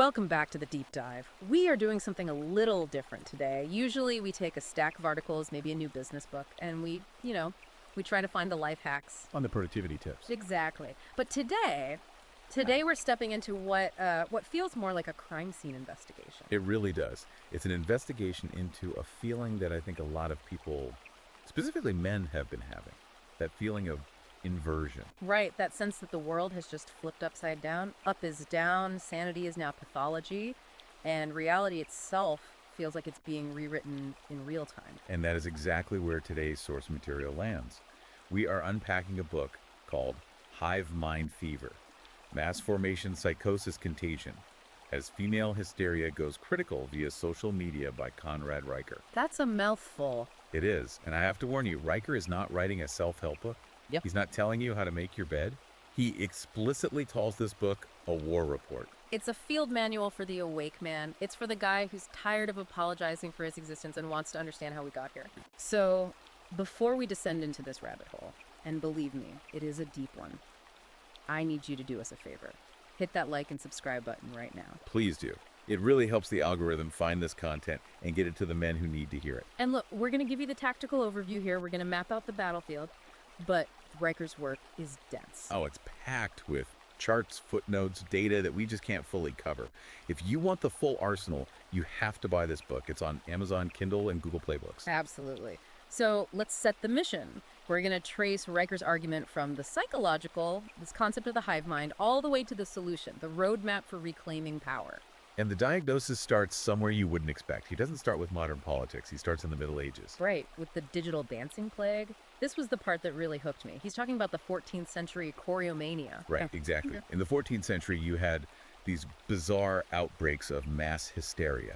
Welcome back to the deep dive. We are doing something a little different today. Usually we take a stack of articles, maybe a new business book, and we try to find the life hacks. On the productivity tips. Exactly. But today we're stepping into what feels more like a crime scene investigation. It really does. It's an investigation into a feeling that I think a lot of people, specifically men, have been having. That feeling of inversion. Right, that sense that the world has just flipped upside down. Up is down, sanity is now pathology, and reality itself feels like it's being rewritten in real time. And that is exactly where today's source material lands. We are unpacking a book called Hive Mind Fever, Mass Formation Psychosis Contagion, as Female Hysteria Goes Critical via Social Media by Conrad Riker. That's a mouthful. It is, and I have to warn you, Riker is not writing a self-help book. Yep. He's not telling you how to make your bed. He explicitly calls this book a war report. It's a field manual for the awake man. It's for the guy who's tired of apologizing for his existence and wants to understand how we got here. So, before we descend into this rabbit hole, and believe me, it is a deep one, I need you to do us a favor. Hit that like and subscribe button right now. Please do. It really helps the algorithm find this content and get it to the men who need to hear it. And look, we're going to give you the tactical overview here. We're going to map out the battlefield, but Riker's work is dense. Oh, it's packed with charts, footnotes, data that we just can't fully cover. If you want the full arsenal, you have to buy this book. It's on Amazon Kindle and Google Play Books. Absolutely. So let's set the mission. We're going to trace Riker's argument from the psychological, this concept of the hive mind, all the way to the solution, the roadmap for reclaiming power. And the diagnosis starts somewhere you wouldn't expect. He doesn't start with modern politics. He starts in the Middle Ages. Right, with the digital dancing plague. This was the part that really hooked me. He's talking about the 14th century choreomania. Right, exactly. In the 14th century, you had these bizarre outbreaks of mass hysteria.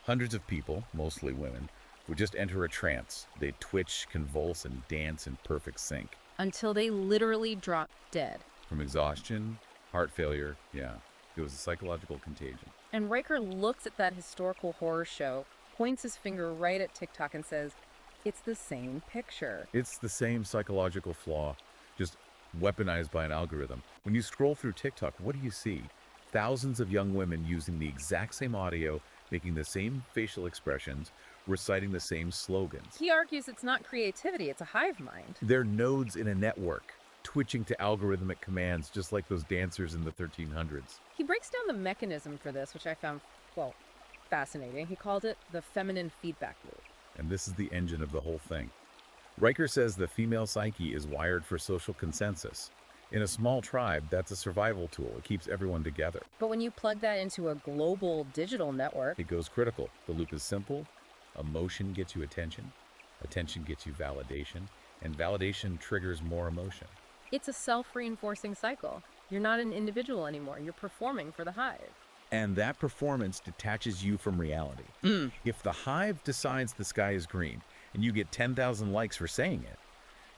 Hundreds of people, mostly women, would just enter a trance. They'd twitch, convulse, and dance in perfect sync. Until they literally dropped dead. From exhaustion, heart failure, yeah. It was a psychological contagion. And Riker looks at that historical horror show, points his finger right at TikTok and says, it's the same picture. It's the same psychological flaw, just weaponized by an algorithm. When you scroll through TikTok, what do you see? Thousands of young women using the exact same audio, making the same facial expressions, reciting the same slogans. He argues it's not creativity, it's a hive mind. They're nodes in a network, twitching to algorithmic commands just like those dancers in the 1300s. He breaks down the mechanism for this, which I found, fascinating. He called it the feminine feedback loop. And this is the engine of the whole thing. Riker says the female psyche is wired for social consensus. In a small tribe, that's a survival tool. It keeps everyone together. But when you plug that into a global digital network, It goes critical. The loop is simple. Emotion gets you attention. Attention gets you validation. And validation triggers more emotion. it's a self-reinforcing cycle. You're not an individual anymore. You're performing for the hive. And that performance detaches you from reality. If the hive decides the sky is green and you get 10,000 likes for saying it,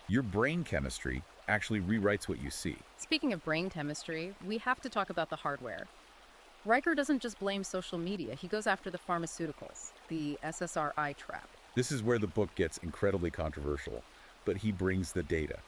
your brain chemistry actually rewrites what you see. Speaking of brain chemistry, we have to talk about the hardware. Riker doesn't just blame social media. He goes after the pharmaceuticals, the SSRI trap. This is where the book gets incredibly controversial, but he brings the data.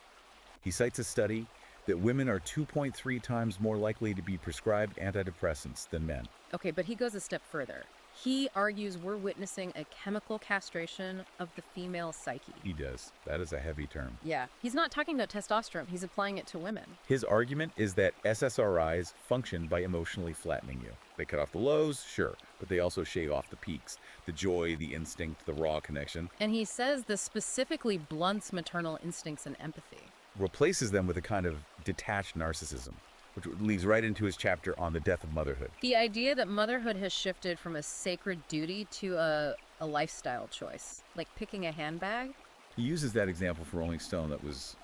He cites a study that women are 2.3 times more likely to be prescribed antidepressants than men. Okay, but he goes a step further. He argues we're witnessing a chemical castration of the female psyche. He does. That is a heavy term. Yeah, he's not talking about testosterone. He's applying it to women. His argument is that SSRIs function by emotionally flattening you. They cut off the lows, sure, but they also shave off the peaks, the joy, the instinct, the raw connection. And he says this specifically blunts maternal instincts and empathy. Replaces them with a kind of detached narcissism, which leads right into his chapter on the death of motherhood. The idea that motherhood has shifted from a sacred duty to a lifestyle choice, like picking a handbag. He uses that example for Rolling Stone that was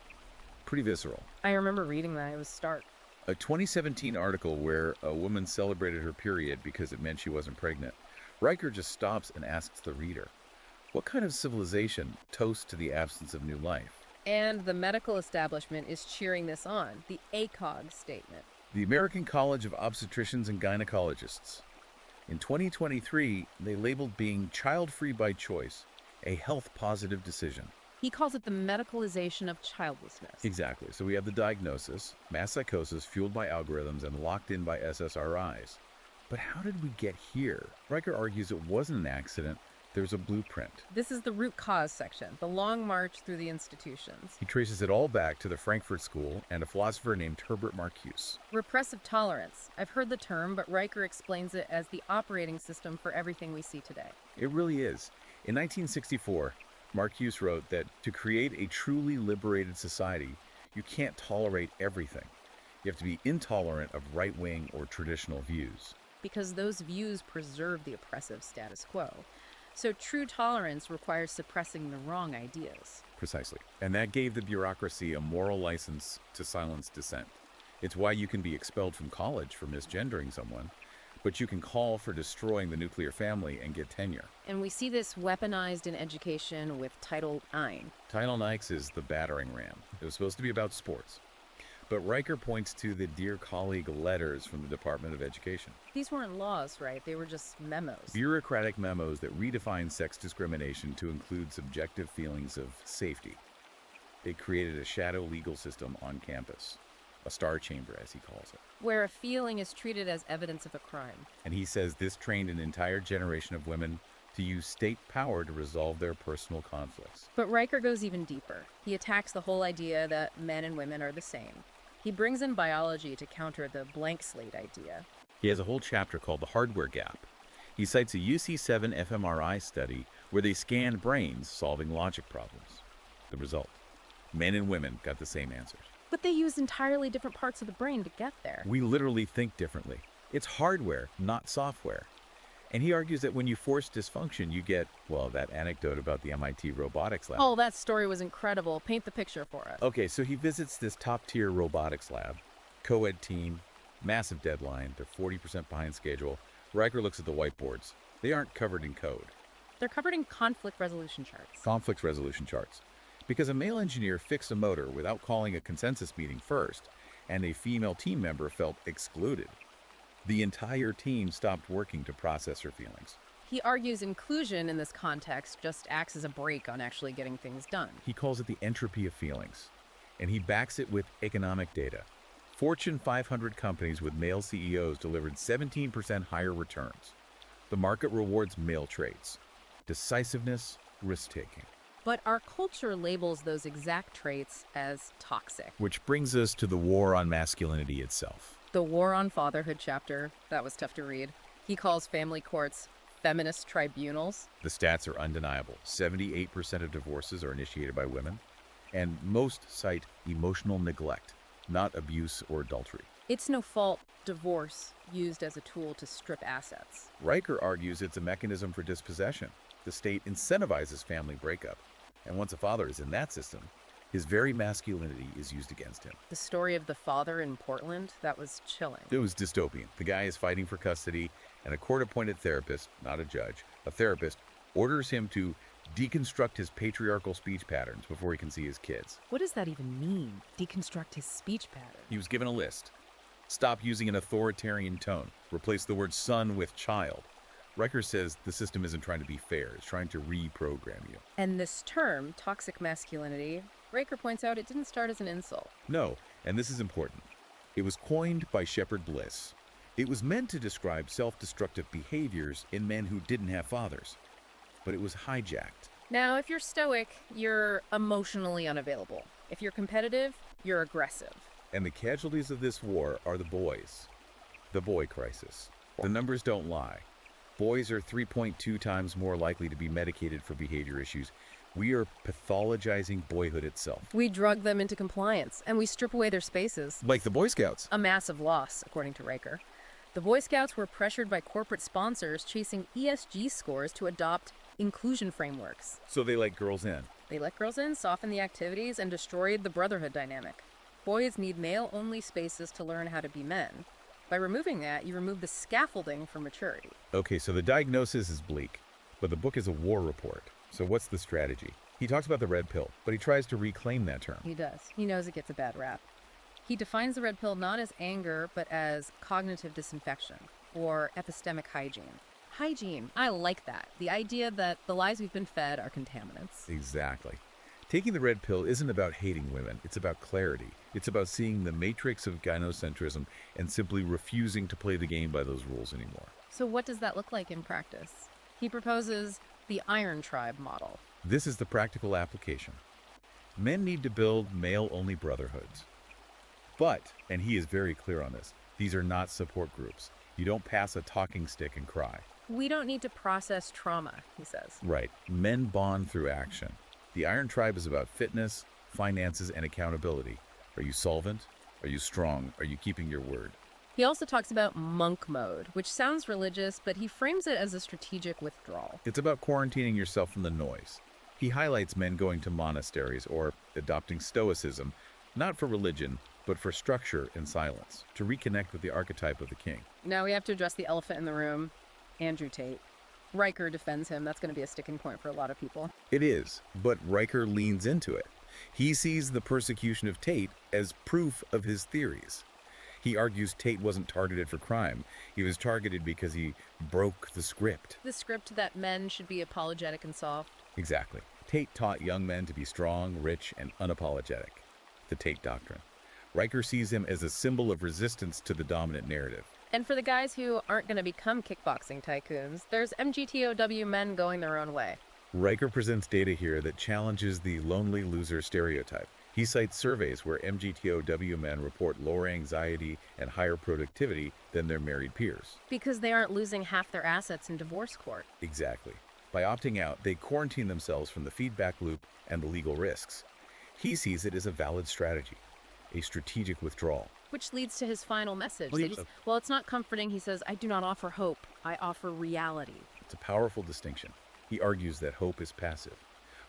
pretty visceral. I remember reading that. It was stark. A 2017 article where a woman celebrated her period because it meant she wasn't pregnant. Riker just stops and asks the reader, what kind of civilization toasts to the absence of new life? And the medical establishment is cheering this on, the ACOG statement. The American College of Obstetricians and Gynecologists. In 2023, they labeled being child-free by choice a health-positive decision. He calls it the medicalization of childlessness. Exactly. So we have the diagnosis, mass psychosis fueled by algorithms and locked in by SSRIs. But how did we get here? Riker argues it wasn't an accident. There's a blueprint. This is the root cause section, the long march through the institutions. He traces it all back to the Frankfurt School and a philosopher named Herbert Marcuse. Repressive tolerance. I've heard the term, but Riker explains it as the operating system for everything we see today. It really is. In 1964, Marcuse wrote that to create a truly liberated society, you can't tolerate everything. You have to be intolerant of right-wing or traditional views. Because those views preserve the oppressive status quo. So true tolerance requires suppressing the wrong ideas. Precisely. And that gave the bureaucracy a moral license to silence dissent. It's why you can be expelled from college for misgendering someone, but you can call for destroying the nuclear family and get tenure. And we see this weaponized in education with Title IX. Title IX is the battering ram. It was supposed to be about sports. But Riker points to the Dear Colleague letters from the Department of Education. These weren't laws, right? They were just memos. Bureaucratic memos that redefine sex discrimination to include subjective feelings of safety. It created a shadow legal system on campus, a star chamber as he calls it. Where a feeling is treated as evidence of a crime. And he says this trained an entire generation of women to use state power to resolve their personal conflicts. But Riker goes even deeper. He attacks the whole idea that men and women are the same. He brings in biology to counter the blank slate idea. He has a whole chapter called The Hardware Gap. He cites a UC7 fMRI study where they scanned brains solving logic problems. The result: men and women got the same answers. But they use entirely different parts of the brain to get there. We literally think differently. It's hardware, not software. And he argues that when you force dysfunction, you get, well, that anecdote about the MIT robotics lab. Oh, that story was incredible. Paint the picture for us. Okay, so he visits this top-tier robotics lab, co-ed team, massive deadline, they're 40% behind schedule. Riker looks at the whiteboards. They aren't covered in code. They're covered in conflict resolution charts. Conflict resolution charts. Because a male engineer fixed a motor without calling a consensus meeting first, and a female team member felt excluded. The entire team stopped working to process her feelings. He argues inclusion in this context just acts as a brake on actually getting things done. He calls it the entropy of feelings, and he backs it with economic data. Fortune 500 companies with male CEOs delivered 17% higher returns. The market rewards male traits: decisiveness, risk-taking. But our culture labels those exact traits as toxic. Which brings us to the war on masculinity itself. The War on Fatherhood chapter, that was tough to read. He calls family courts feminist tribunals. The stats are undeniable. 78% of divorces are initiated by women, and most cite emotional neglect, not abuse or adultery. It's no fault divorce used as a tool to strip assets. Riker argues it's a mechanism for dispossession. The state incentivizes family breakup, and once a father is in that system, his very masculinity is used against him. The story of the father in Portland, that was chilling. It was dystopian. The guy is fighting for custody, and a court-appointed therapist, not a judge, a therapist, orders him to deconstruct his patriarchal speech patterns before he can see his kids. What does that even mean? Deconstruct his speech pattern? He was given a list. Stop using an authoritarian tone. Replace the word son with child. Riker says the system isn't trying to be fair. It's trying to reprogram you. And this term, toxic masculinity, Riker points out it didn't start as an insult. No, and this is important. It was coined by Shepard Bliss. It was meant to describe self-destructive behaviors in men who didn't have fathers. But it was hijacked. Now, if you're stoic, you're emotionally unavailable. If you're competitive, you're aggressive. And the casualties of this war are the boys. The boy crisis. The numbers don't lie. Boys are 3.2 times more likely to be medicated for behavior issues. We are pathologizing boyhood itself. We drug them into compliance, and we strip away their spaces. Like the Boy Scouts. A massive loss, according to Riker. The Boy Scouts were pressured by corporate sponsors chasing ESG scores to adopt inclusion frameworks. So they let girls in. They let girls in, softened the activities, and destroyed the brotherhood dynamic. Boys need male-only spaces to learn how to be men. By removing that, you remove the scaffolding for maturity. Okay, so the diagnosis is bleak, but the book is a war report. So what's the strategy? He talks about the red pill, but he tries to reclaim that term. He does. He knows it gets a bad rap. He defines the red pill not as anger, but as cognitive disinfection, or epistemic hygiene. Hygiene, I like that. The idea that the lies we've been fed are contaminants. Exactly. Taking the red pill isn't about hating women, it's about clarity. It's about seeing the matrix of gynocentrism and simply refusing to play the game by those rules anymore. So what does that look like in practice? He proposes the Iron Tribe model. This is the practical application. Men need to build male-only brotherhoods. But, and he is very clear on this, these are not support groups. You don't pass a talking stick and cry. We don't need to process trauma, he says. Right. Men bond through action. The Iron Tribe is about fitness, finances, and accountability. Are you solvent? Are you strong? Are you keeping your word? He also talks about monk mode, which sounds religious, but he frames it as a strategic withdrawal. It's about quarantining yourself from the noise. He highlights men going to monasteries or adopting stoicism, not for religion, but for structure and silence, to reconnect with the archetype of the king. Now we have to address the elephant in the room, Andrew Tate. Riker defends him. That's going to be a sticking point for a lot of people. It is, but Riker leans into it. He sees the persecution of Tate as proof of his theories. He argues Tate wasn't targeted for crime. He was targeted because he broke the script. The script that men should be apologetic and soft. Exactly. Tate taught young men to be strong, rich, and unapologetic. The Tate Doctrine. Riker sees him as a symbol of resistance to the dominant narrative. And for the guys who aren't going to become kickboxing tycoons, there's MGTOW men going their own way. Riker presents data here that challenges the lonely loser stereotype. He cites surveys where MGTOW men report lower anxiety and higher productivity than their married peers. Because they aren't losing half their assets in divorce court. Exactly. By opting out, they quarantine themselves from the feedback loop and the legal risks. He sees it as a valid strategy, a strategic withdrawal. Which leads to his final message. Well, Well, it's not comforting. He says, I do not offer hope. I offer reality. It's a powerful distinction. He argues that hope is passive.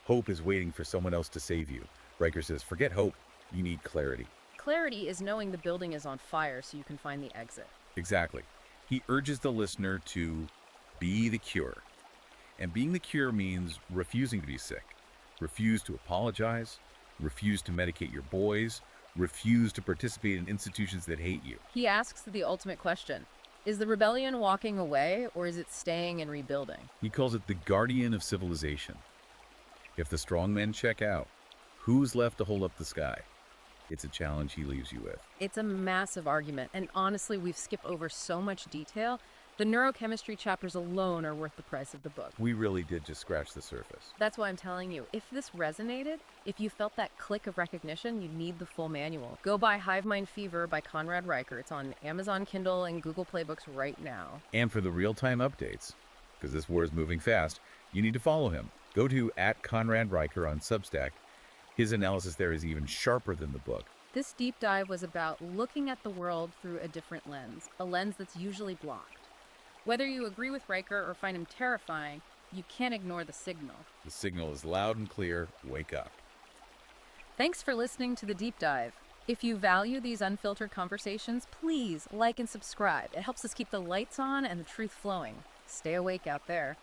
Hope is waiting for someone else to save you. Riker says, forget hope. You need clarity. Clarity is knowing the building is on fire so you can find the exit. Exactly. He urges the listener to be the cure. And being the cure means refusing to be sick. Refuse to apologize. Refuse to medicate your boys. Refuse to participate in institutions that hate you. He asks the ultimate question. Is the rebellion walking away or is it staying and rebuilding? He calls it the guardian of civilization. If the strong men check out, who's left to hold up the sky? It's a challenge he leaves you with. It's a massive argument, and honestly, we've skipped over so much detail. The neurochemistry chapters alone are worth the price of the book. We really did just scratch the surface. That's why I'm telling you, if this resonated, if you felt that click of recognition, you need the full manual. Go buy Hive Mind Fever by Conrad Riker. It's on Amazon Kindle and Google Play Books right now. And for the real-time updates, because this war is moving fast, you need to follow him. Go to @ConradRiker on Substack. His analysis there is even sharper than the book. This deep dive was about looking at the world through a different lens, a lens that's usually blocked. Whether you agree with Riker or find him terrifying, you can't ignore the signal. The signal is loud and clear. Wake up. Thanks for listening to the deep dive. If you value these unfiltered conversations, please like and subscribe. It helps us keep the lights on and the truth flowing. Stay awake out there.